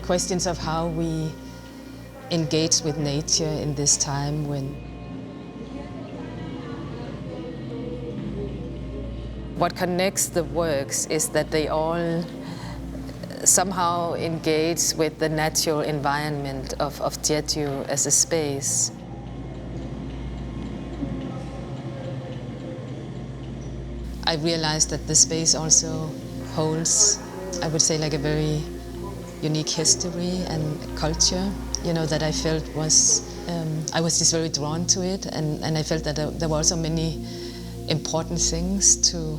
questions of how we engage with nature in this time when what connects the works is that they all somehow engage with the natural environment of Jeju as a space. I realized that the space also holds, I would say, like a very unique history and culture, that I felt was, I was just very drawn to it, and I felt that there were also many important things to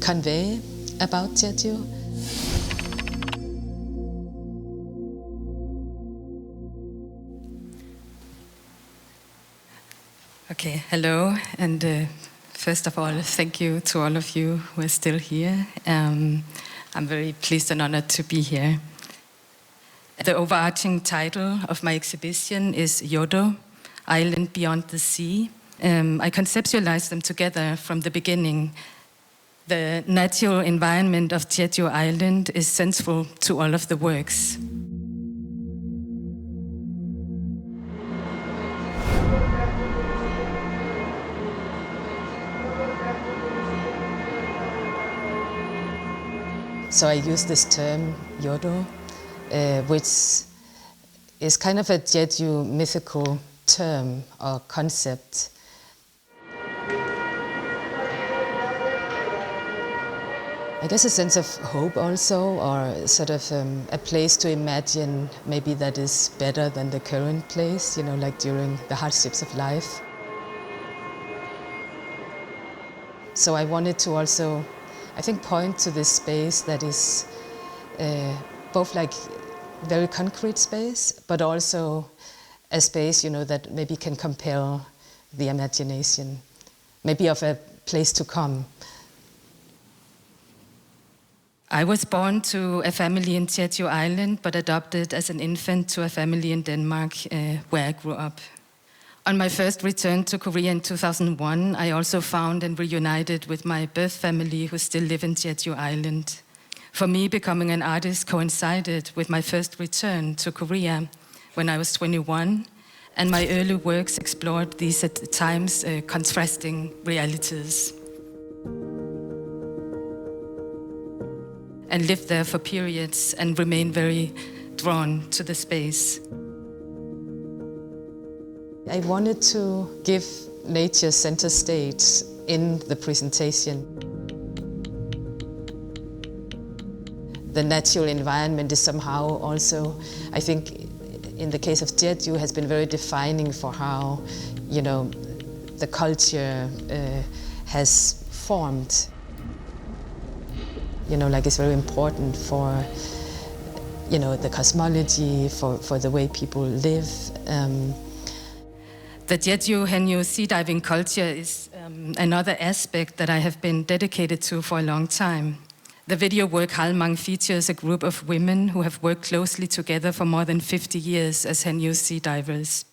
convey about Jeju. Okay, hello, and first of all, thank you to all of you who are still here. I'm very pleased and honored to be here. The overarching title of my exhibition is Yodo, Island Beyond the Sea. I conceptualized them together from the beginning. The natural environment of Jeju Island is central to all of the works. So I use this term, Yodo, which is kind of a Jeju mythical term or concept. I guess a sense of hope also, or sort of a place to imagine maybe that is better than the current place, like during the hardships of life. So I wanted to also, I think, point to this space that is both like very concrete space, but also a space, that maybe can compel the imagination, maybe of a place to come. I was born to a family in Jeju Island, but adopted as an infant to a family in Denmark, where I grew up. On my first return to Korea in 2001, I also found and reunited with my birth family who still live in Jeju Island. For me, becoming an artist coincided with my first return to Korea when I was 21, and my early works explored these at times contrasting realities. And lived there for periods and remained very drawn to the space. I wanted to give nature center stage in the presentation. The natural environment is somehow also, I think, in the case of Jeju, has been very defining for how, the culture has formed. It's very important for, the cosmology, for the way people live. The Jeju Haenyeo sea diving culture is another aspect that I have been dedicated to for a long time. The video work Halmang features a group of women who have worked closely together for more than 50 years as Haenyeo sea divers.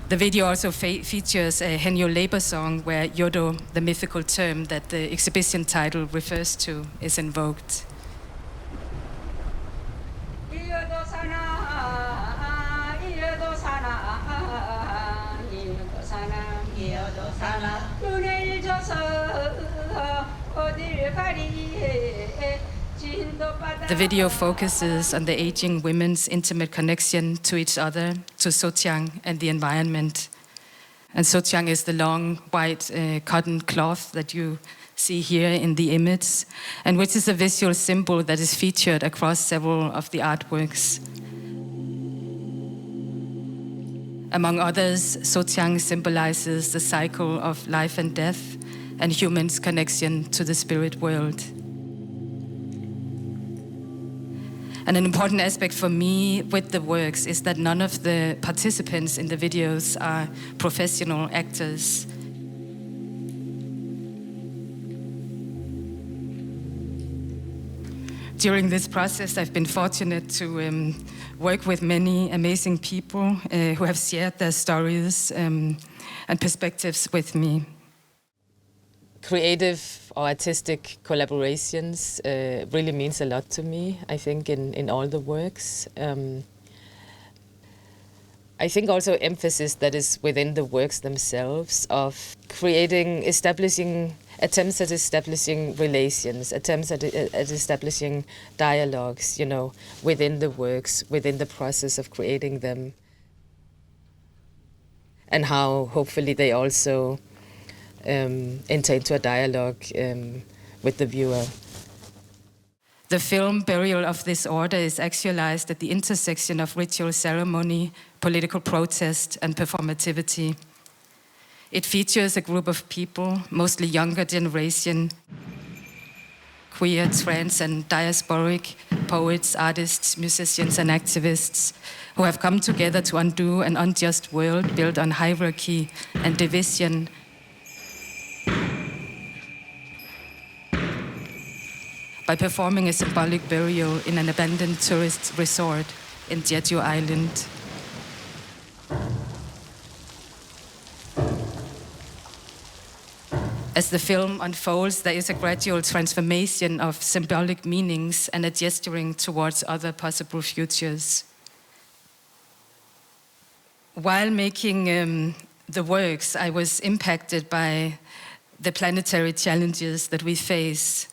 The video also features a Haenyeo labor song where Yodo, the mythical term that the exhibition title refers to, is invoked. The video focuses on the aging women's intimate connection to each other, to sochang and the environment. And sochang is the long white cotton cloth that you see here in the image, and which is a visual symbol that is featured across several of the artworks. Among others, sochang symbolizes the cycle of life and death and humans' connection to the spirit world. And an important aspect for me with the works is that none of the participants in the videos are professional actors. During this process, I've been fortunate to work with many amazing people who have shared their stories and perspectives with me. creative or artistic collaborations really means a lot to me, I think, in all the works. I think also emphasis that is within the works themselves of attempts at establishing relations, attempts at establishing dialogues, you know, within the works, within the process of creating them. And how hopefully they also enter into a dialogue with the viewer. The film Burial of This Order is actualized at the intersection of ritual ceremony, political protest, and performativity. It features a group of people, mostly younger generation, queer, trans, and diasporic poets, artists, musicians, and activists who have come together to undo an unjust world built on hierarchy and division. By performing a symbolic burial in an abandoned tourist resort in Jeju Island. As the film unfolds, there is a gradual transformation of symbolic meanings and a gesturing towards other possible futures. While making the works, I was impacted by the planetary challenges that we face,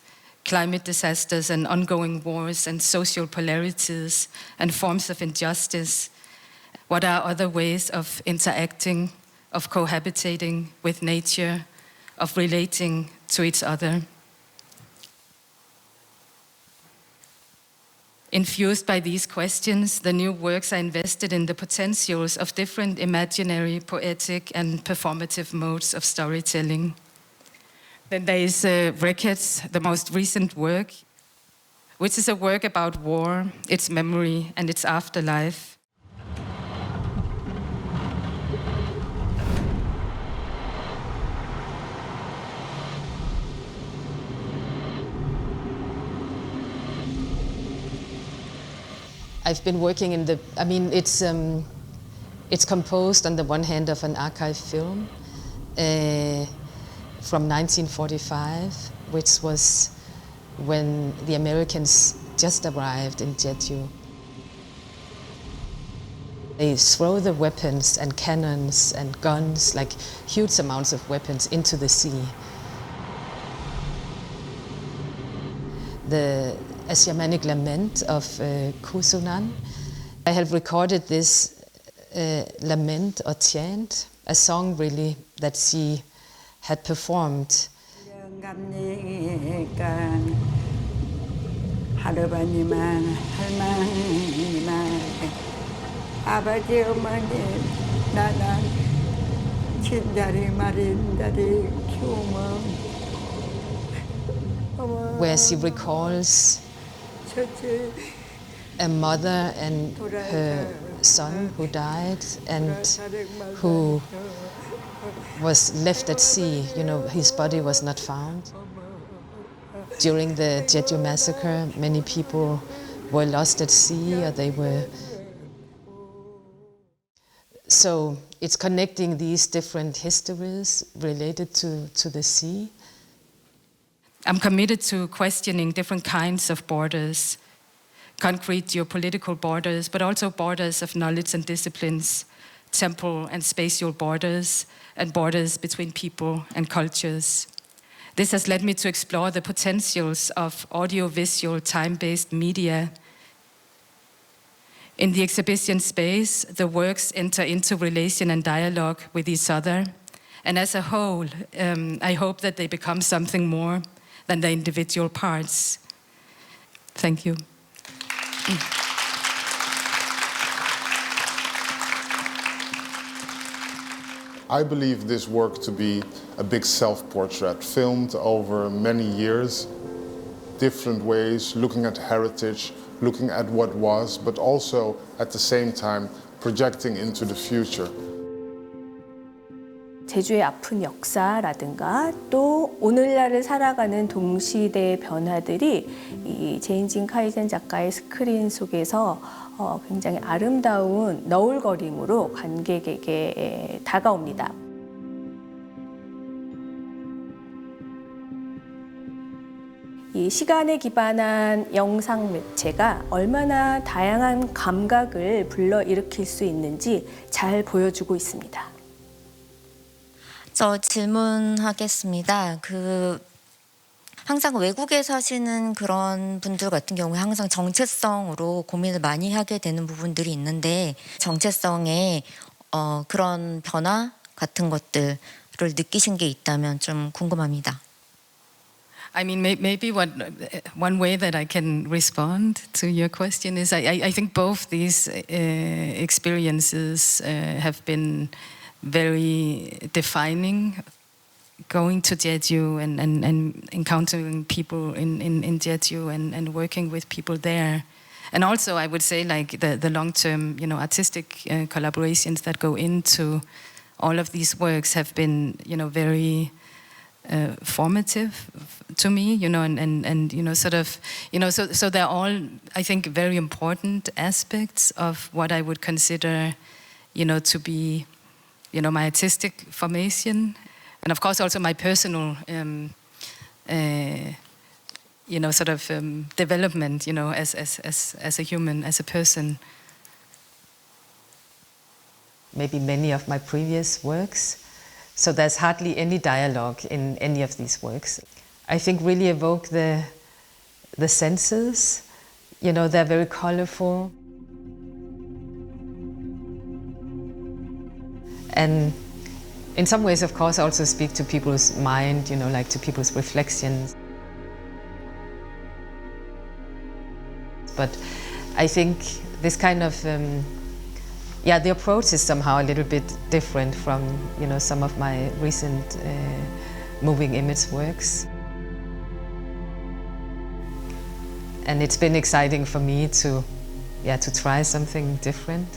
climate disasters and ongoing wars and social polarities and forms of injustice. What are other ways of interacting, of cohabitating with nature, of relating to each other? Infused by these questions, the new works are invested in the potentials of different imaginary, poetic, and performative modes of storytelling. Then there is Records, the most recent work, which is a work about war, its memory, and its afterlife. I've been working in the, I mean, it's composed on the one hand of an archive film from 1945, which was when the Americans just arrived in Jeju. They throw the weapons and cannons and guns, like huge amounts of weapons, into the sea. The Asiamanic lament of Kusunan. I have recorded this lament or chant, a song really that she had performed. Where she recalls a mother and her son who died and who was left at sea. You know, his body was not found. During the Jeju massacre, many people were lost at sea or they were... So it's connecting these different histories related to the sea. I'm committed to questioning different kinds of borders, concrete geopolitical borders, but also borders of knowledge and disciplines, temporal and spatial borders, and borders between people and cultures. This has led me to explore the potentials of audiovisual time-based media. In the exhibition space, the works enter into relation and dialogue with each other. And as a whole, I hope that they become something more than the individual parts. Thank you. I believe this work to be a big self-portrait, filmed over many years, different ways, looking at heritage, looking at what was, but also at the same time projecting into the future. 제주의 아픈 역사라든가 또 오늘날을 살아가는 동시대의 변화들이 이 제인진 카이센 작가의 스크린 속에서 굉장히 아름다운 너울거림으로 관객에게 다가옵니다. 이 시간에 기반한 영상 매체가 얼마나 다양한 감각을 불러일으킬 수 있는지 잘 보여주고 있습니다. 저 질문하겠습니다. 항상 외국에 사시는 그런 분들 같은 경우에 항상 정체성으로 고민을 많이 하게 되는 부분들이 있는데 정체성에 그런 변화 같은 것들을 느끼신 게 있다면 좀 궁금합니다. I mean, maybe one way that I can respond to your question is I think both these experiences have been very defining. Going to Jeju and encountering people in Jeju and working with people there. And also I would say like the long-term, artistic collaborations that go into all of these works have been, very formative to me, and sort of, so they're all, I think, very important aspects of what I would consider, to be, my artistic formation, and of course also my personal, development, as a human, as a person. Maybe many of my previous works. So there's hardly any dialogue in any of these works. I think really evoke the senses. They're very colorful. And in some ways, of course, also speak to people's mind, like to people's reflections. But I think this kind of the approach is somehow a little bit different from, some of my recent moving image works. And it's been exciting for me to try something different.